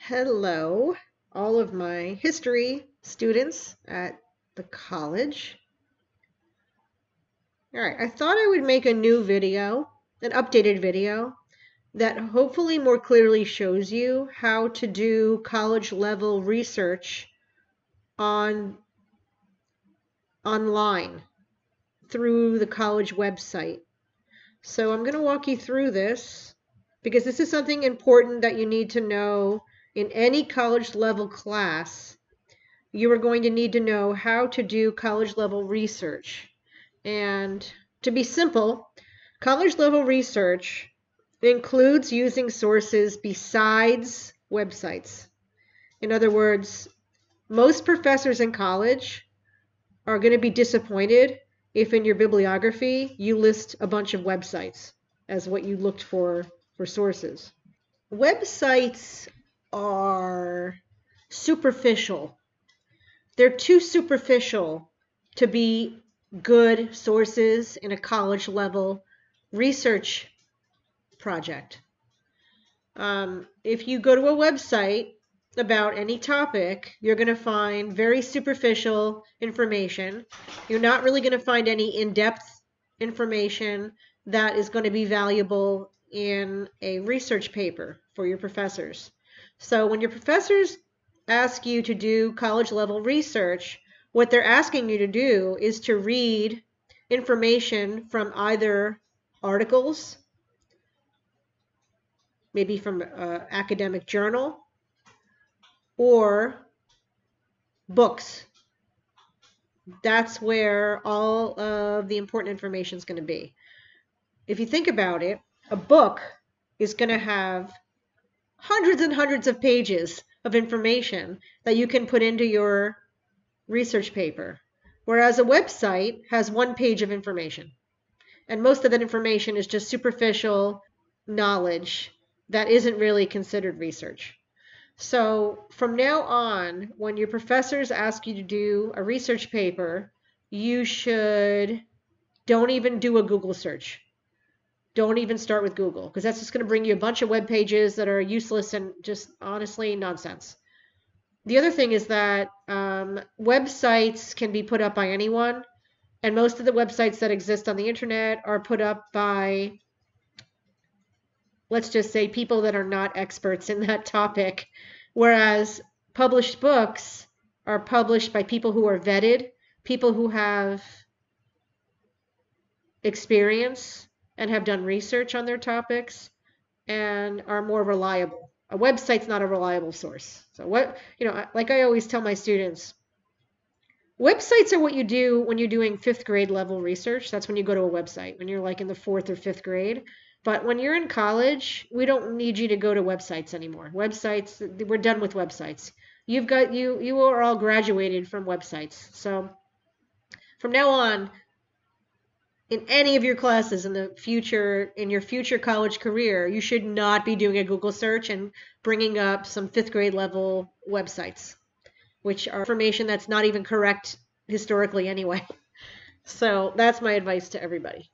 Hello, all of my history students at the college. All right, I thought I would make a new video, an updated video, that hopefully more clearly shows you how to do college level research on online through the college website. So I'm going to walk you through this because this is something important that you need to know in any college level class. You are going to need to know how to do college level research. And to be simple, college level research includes using sources besides websites. In other words, most professors in college are going to be disappointed if in your bibliography you list a bunch of websites as what you looked for sources. Websites are superficial. They're too superficial to be good sources in a college level research project. If you go to a website about any topic, you're going to find very superficial information. You're not really going to find any in-depth information that is going to be valuable in a research paper for your professors. So when your professors ask you to do college level research, what they're asking you to do is to read information from either articles, maybe from an academic journal, or books. That's where all of the important information is going to be. If you think about it, a book is going to have hundreds and hundreds of pages of information that you can put into your research paper, whereas a website has one page of information. And most of that information is just superficial knowledge that isn't really considered research. So from now on, when your professors ask you to do a research paper, you don't even do a Google search. Don't even start with Google, because that's just going to bring you a bunch of web pages that are useless and just honestly nonsense. The other thing is that websites can be put up by anyone, and most of the websites that exist on the internet are put up by, let's just say, people that are not experts in that topic, whereas published books are published by people who are vetted, people who have experience and have done research on their topics and are more reliable. A website's not a reliable source. So like I always tell my students, websites are what you do when you're doing fifth grade level research. That's when you go to a website, when you're like in the fourth or fifth grade. But when you're in college, we don't need you to go to websites anymore. Websites, we're done with websites. You are all graduated from websites. So from now on, in any of your classes in your future college career, you should not be doing a Google search and bringing up some fifth grade level websites, which are information that's not even correct historically anyway. So that's my advice to everybody.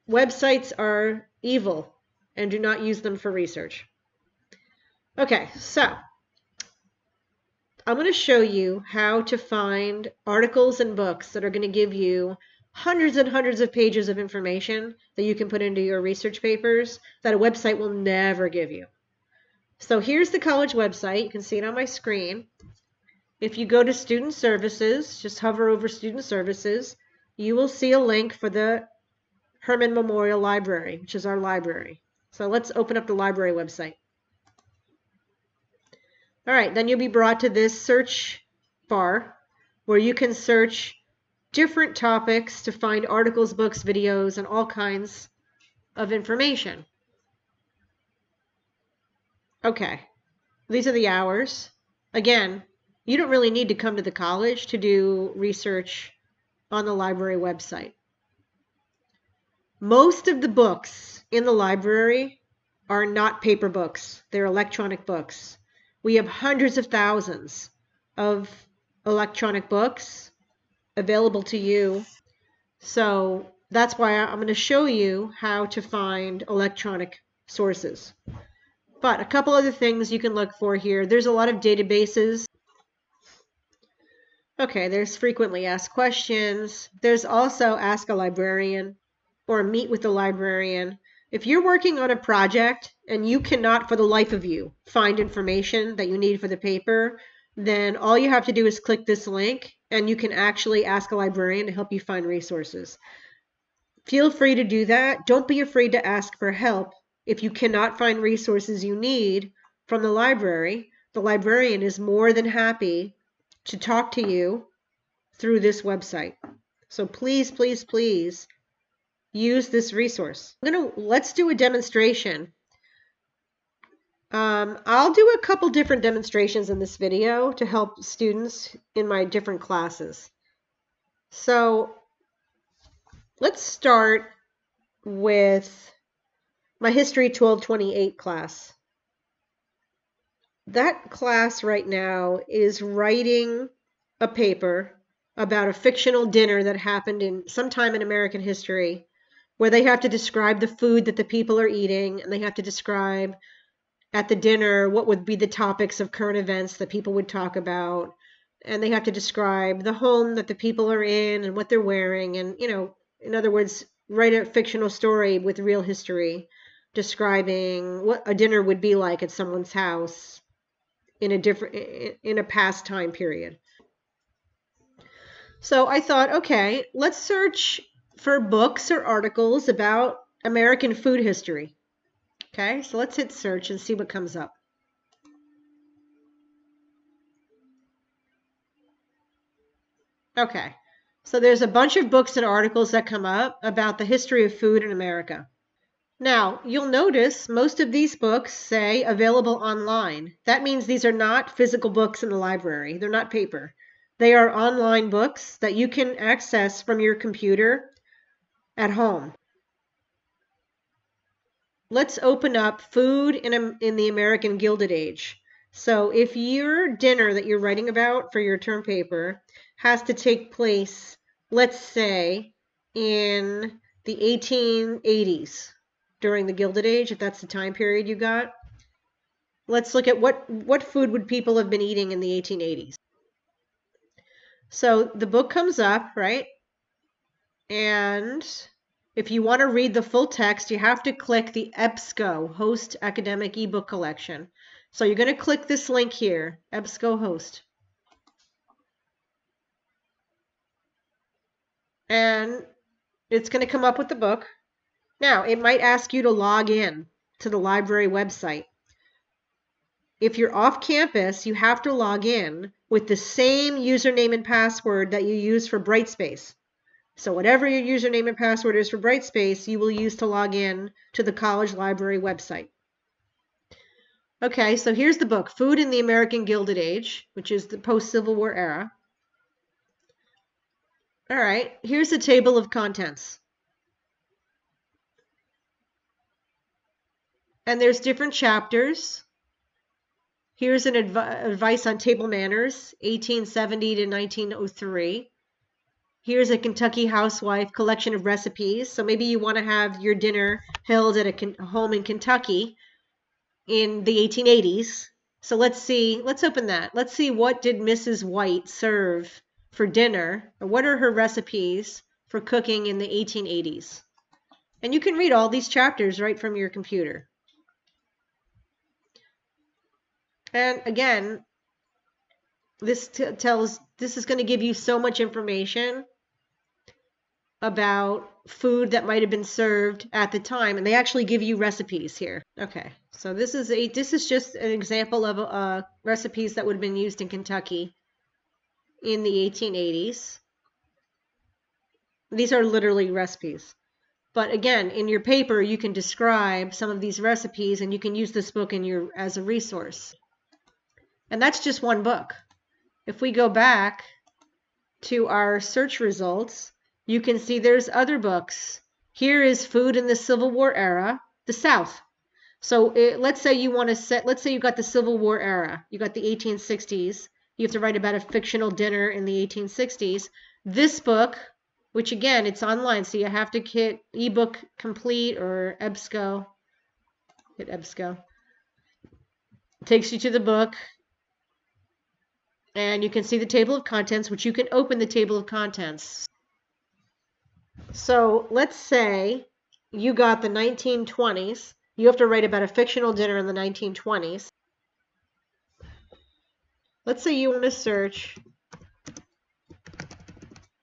Websites are evil and do not use them for research. Okay, so I'm going to show you how to find articles and books that are going to give you hundreds and hundreds of pages of information that you can put into your research papers that a website will never give you. So here's the college website. You can see it on my screen. If you go to Student Services, just hover over Student Services, you will see a link for the Hermann Memorial Library, which is our library. So let's open up the library website. All right, then you'll be brought to this search bar where you can search different topics to find articles, books, videos, and all kinds of information. Okay, these are the hours. Again, you don't really need to come to the college to do research on the library website. Most of the books in the library are not paper books. They're electronic books. We have hundreds of thousands of electronic books available to you. So that's why I'm going to show you how to find electronic sources. But a couple other things you can look for here. There's a lot of databases. Okay, there's frequently asked questions. There's also Ask a Librarian or Meet with the Librarian. If you're working on a project and you cannot for the life of you find information that you need for the paper, then all you have to do is click this link and you can actually ask a librarian to help you find resources. Feel free to do that. Don't be afraid to ask for help. If you cannot find resources you need from the librarian is more than happy to talk to you through this website. So please, please, please use this resource. Let's do a demonstration. I'll do a couple different demonstrations in this video to help students in my different classes. So let's start with my History 1228 class. That class right now is writing a paper about a fictional dinner that happened in sometime in American history, where they have to describe the food that the people are eating, and they have to describe at the dinner what would be the topics of current events that people would talk about, and they have to describe the home that the people are in and what they're wearing, and in other words, write a fictional story with real history describing what a dinner would be like at someone's house in a past time period. So I thought, okay, let's search for books or articles about American food history. Okay, so let's hit search and see what comes up. Okay, so there's a bunch of books and articles that come up about the history of food in America. Now, you'll notice most of these books say available online. That means these are not physical books in the library. They're not paper. They are online books that you can access from your computer at home. Let's open up Food in the American Gilded Age. So if your dinner that you're writing about for your term paper has to take place, let's say, in the 1880s, during the Gilded Age, if that's the time period you got, let's look at what food would people have been eating in the 1880s. So the book comes up, right? And if you want to read the full text, you have to click the EBSCO Host Academic eBook Collection. So you're going to click this link here, EBSCO Host. And it's going to come up with the book. Now, it might ask you to log in to the library website. If you're off campus, you have to log in with the same username and password that you use for Brightspace. So whatever your username and password is for Brightspace, you will use to log in to the college library website. Okay, so here's the book, Food in the American Gilded Age, which is the post-Civil War era. All right, here's the table of contents. And there's different chapters. Here's an advice on table manners, 1870 to 1903. Here's a Kentucky housewife collection of recipes. So maybe you want to have your dinner held at a home in Kentucky in the 1880s. So let's open that. Let's see, what did Mrs. White serve for dinner? Or what are her recipes for cooking in the 1880s? And you can read all these chapters right from your computer. And again, this is going to give you so much information about food that might have been served at the time, and they actually give you recipes here. Okay, so this is just an example of recipes that would have been used in Kentucky in the 1880s. These are literally recipes. But again, in your paper, you can describe some of these recipes, and you can use this book as a resource. And that's just one book. If we go back to our search results, you can see there's other books. Here is Food in the Civil War Era, the South. So let's say you got the Civil War era. You got the 1860s. You have to write about a fictional dinner in the 1860s. This book, which again, it's online, so you have to hit ebook complete or EBSCO. Hit EBSCO. takes you to the book, and you can see the table of contents, which you can open the table of contents. So let's say you got the 1920s. You have to write about a fictional dinner in the 1920s. Let's say you want to search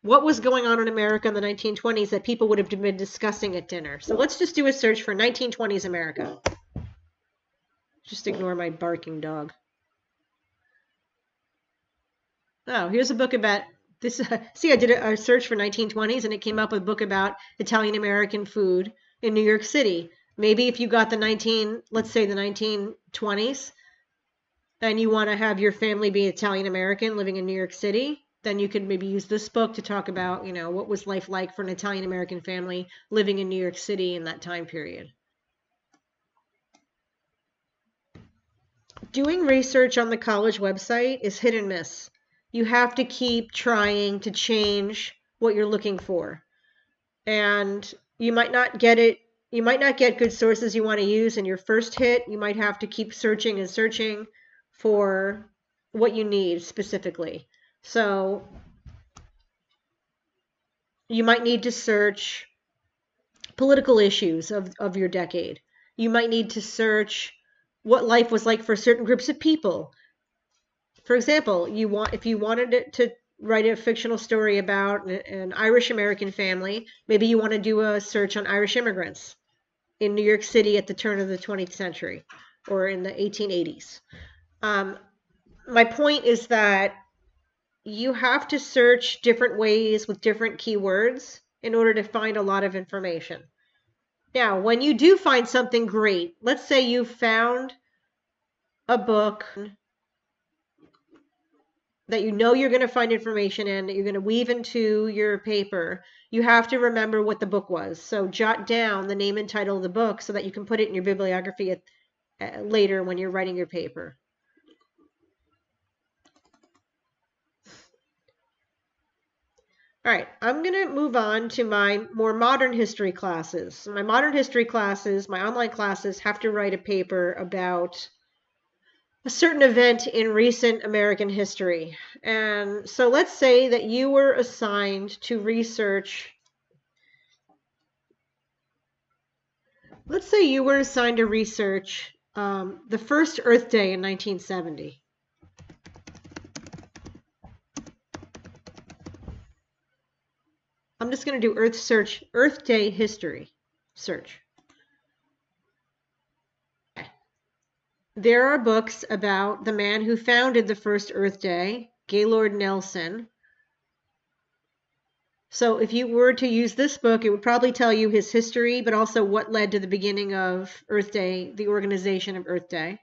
what was going on in America in the 1920s that people would have been discussing at dinner. So let's just do a search for 1920s America. Just ignore my barking dog. Oh, here's a book about this. See, I did a search for 1920s and it came up with a book about Italian American food in New York City. Maybe if you got let's say the 1920s, and you want to have your family be Italian American living in New York City, then you could maybe use this book to talk about, what was life like for an Italian American family living in New York City in that time period. Doing research on the college website is hit and miss. You have to keep trying to change what you're looking for. And you might not get it. You might not get good sources you want to use in your first hit. You might have to keep searching and searching for what you need specifically. So you might need to search political issues of your decade. You might need to search what life was like for certain groups of people. For example, if you wanted to write a fictional story about an Irish American family, maybe you want to do a search on Irish immigrants in New York City at the turn of the 20th century or in the 1880s. My point is that you have to search different ways with different keywords in order to find a lot of information. Now, when you do find something great, let's say you found a book that you know you're going to find information in, that you're going to weave into your paper, you have to remember what the book was. So jot down the name and title of the book so that you can put it in your bibliography later when you're writing your paper. All right, I'm going to move on to my more modern history classes. My modern history classes, my online classes, have to write a paper about a certain event in recent American history. And so let's say that you were assigned to research. Let's say you were assigned to research the first Earth Day in 1970. I'm just going to do Earth Day history search. There are books about the man who founded the first Earth Day, Gaylord Nelson. So if you were to use this book, it would probably tell you his history, but also what led to the beginning of Earth Day, the organization of Earth Day.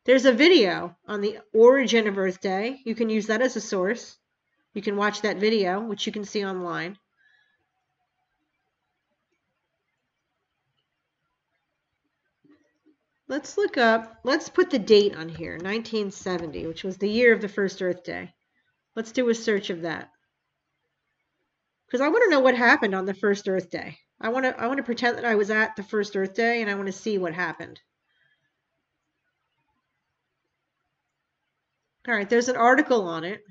There's a video on the origin of Earth Day. You can use that as a source. You can watch that video, which you can see online. Let's put the date on here, 1970, which was the year of the first Earth Day. Let's do a search of that. Because I want to know what happened on the first Earth Day. I want to pretend that I was at the first Earth Day and I want to see what happened. All right, there's an article on it.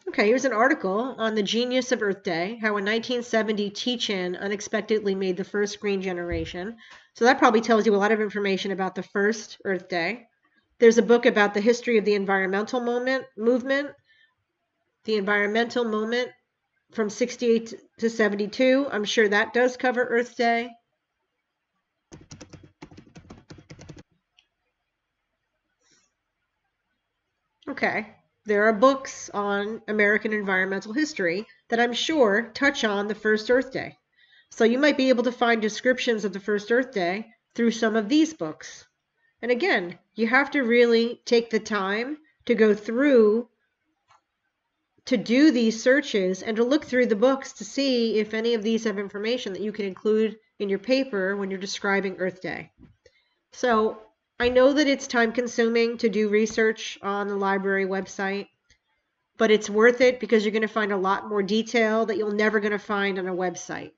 Okay, here's an article on the genius of Earth Day, how a 1970 teach-in unexpectedly made the first green generation. So that probably tells you a lot of information about the first Earth Day. There's a book about the history of the environmental movement, the environmental moment from 68 to 72. I'm sure that does cover Earth Day. Okay. There are books on American environmental history that I'm sure touch on the first Earth Day. So you might be able to find descriptions of the first Earth Day through some of these books. And again, you have to really take the time to go through, to do these searches and to look through the books to see if any of these have information that you can include in your paper when you're describing Earth Day. So I know that it's time consuming to do research on the library website, but it's worth it because you're going to find a lot more detail that you're never going to find on a website.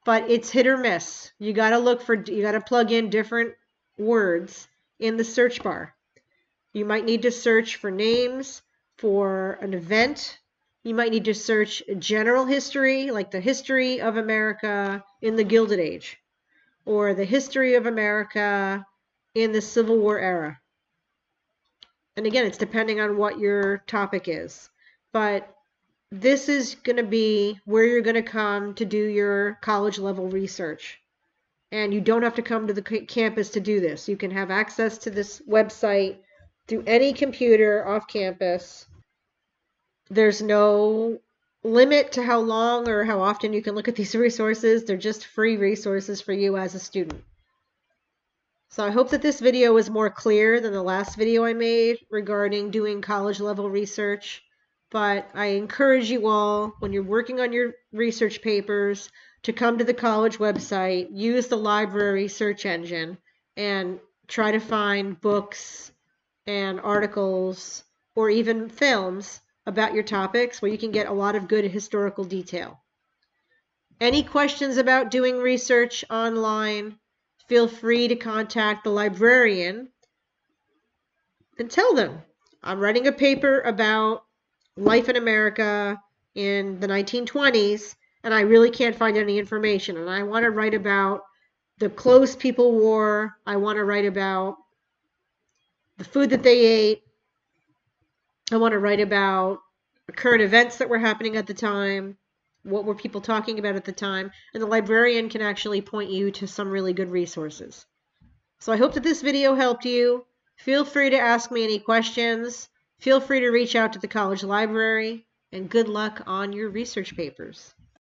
but it's hit or miss. You got to plug in different words in the search bar. You might need to search for names for an event. You might need to search general history, like the history of America in the Gilded Age, or the history of America in the Civil War era. And again, it's depending on what your topic is. But this is going to be where you're going to come to do your college level research. And you don't have to come to the campus to do this. You can have access to this website through any computer off campus. There's no limit to how long or how often you can look at these resources. They're just free resources for you as a student. So I hope that this video was more clear than the last video I made regarding doing college level research. But I encourage you all, when you're working on your research papers, to come to the college website, use the library search engine, and try to find books and articles or even films about your topics where you can get a lot of good historical detail. Any questions about doing research online, feel free to contact the librarian and tell them, I'm writing a paper about life in America in the 1920s, and I really can't find any information. And I want to write about the clothes people wore. I want to write about the food that they ate. I want to write about current events that were happening at the time. What were people talking about at the time? And the librarian can actually point you to some really good resources. So I hope that this video helped you. Feel free to ask me any questions. Feel free to reach out to the college library, and good luck on your research papers.